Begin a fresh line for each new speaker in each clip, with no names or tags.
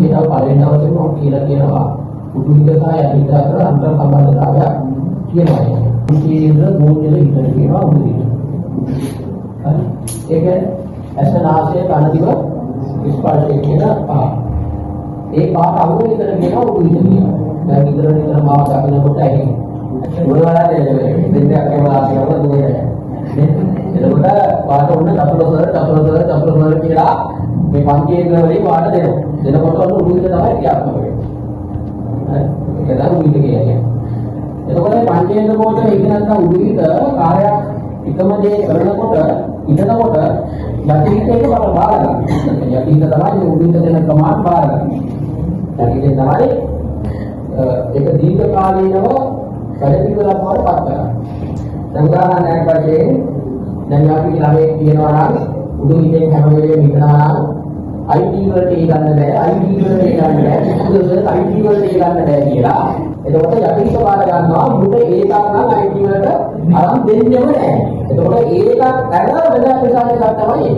ඊට පළවෙනි දවසේ මම කියලා කියනවා උඩු හිත සහ යටි හිත අතර අන්තර් සම්බන්ධතාවයක් කියනවා. කේන්ද්‍ර ගෝචර හිතට කියනවා උඩු හිත. හරි. ඒක ඇස නාසය කන දිව ස්පර්ශය කියන පහ. ඒ පහට අනුව හිතට කියනවා උඩු හිත කියනවා. දැන් විතර මාව දකිනකොට ඇහි ගුණවලට දෙන්නේ අකේවා කියනවා දුවේ. එතකොට වාට උන්න චතුරස්වර කියලා මේ පංචේන්ද්‍ර වලින් වාට දෙනවා. දෙනකොට උඩු හිත තමයි ක්‍රියාත්මක වෙන්නේ. හරි. ඒක තමයි උඩු හිත කියන්නේ. එතකොට පංචේන්ද්‍ර ගෝචර හිත නැත්නම් උඩු හිත කාර්යයක් එකම දේ කරනකොට ඉතනකොට යටි හිත එක බාර ගන්නවා. යටි හිත තමයි උඩු හිත දෙන කමාන්ඩ් බාර ගන්නවා. යටි හිත තමයි ඒක දීර්ඝ කාලීනව වැඩ පිළිවෙලක් වඩ පත් කරනවා. දැන් උදාහරණයක් වශයෙන් දැන් අපි ළමයි කියනවා නම් උඩු හිතෙන් හැම වෙලේම හිතනවා නම් IT වලට ගන්න බෑ IT වලට ගන්න බෑ උඩට IT වලට ගන්න බෑ කියලා. එතකොට යටිහිත බාර ගන්නවා උඩ ඒකක් නම් IT වලට අරන් දෙන්නෙම නෑ. එතකොට ඒකක් ඇරලා වෙන ප්‍රසාරයක් තමයි.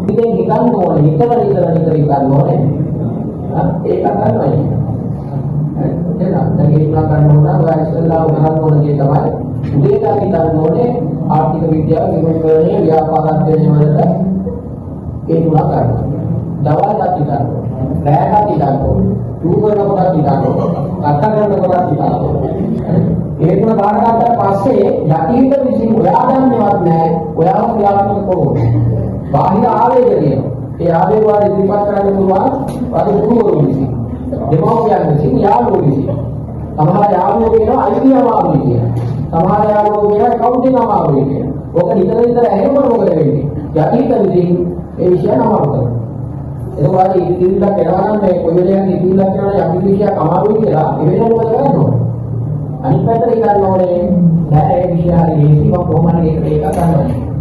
ඉතින් හිතන්න ඕනේ හිතන හිතන්න ඕනේ. ඒක කරනවා. දැන් ඒක කරනවා ඔය ඉස්සෙල්ලා උදාහරණ ඕනේ තමයි උදේට හිතන්න ඕනේ ආර්ථික විද්‍යාව විමර්ශනයේ ව්‍යාපාරඥ වලට ඒ තුන කරනවා. දවල්ට හිතන්න ඕනේ. රැයට හිතන්න ඕනේ. රූපවලට හිතන්න ඕනේ. අත්කරනකොට හිතන්න ඕනේ. ඒ තුන බාර ගන්නට පස්සේ යටිහිත විසින් ඔයා දන්නේවත් නැහැ. ඔයාම ක්‍රියාත්මක කරනවා. බාහිර ආවේග තියෙනවා. ඒ ආවේග වල ඉදිරිපත් කරන්න පුළුවන් වල දුරුවරු විසින්. දෙමෝපියන් විසින් යාළුවෝ විසින්. සමහර යාළුවෝ කියනවා අයිතිය අමාරුයි කියලා. සමහර යාළුවෝ කියනවා කවුන්ටිං අමාරුයි කියලා. ඔක නිතර ඇහෙනකොට මොකද වෙන්නේ? යටිහිත විසින් ඒ විෂය අමාරු කරනවා. එතකොට ඉතිරිලා කරනවා නම් මේ කොයි වෙලෙන් ඉතිරිලා කරන යටි විෂයක් අමාරුයි කියලා ඒ වෙලාව මොකද කරන්නේ? අනිත් පැත්තට ගන්න ඕනේ. නෑ ඒ විෂය හරි ඒකම කොහොමද ඒක කරන්නේ?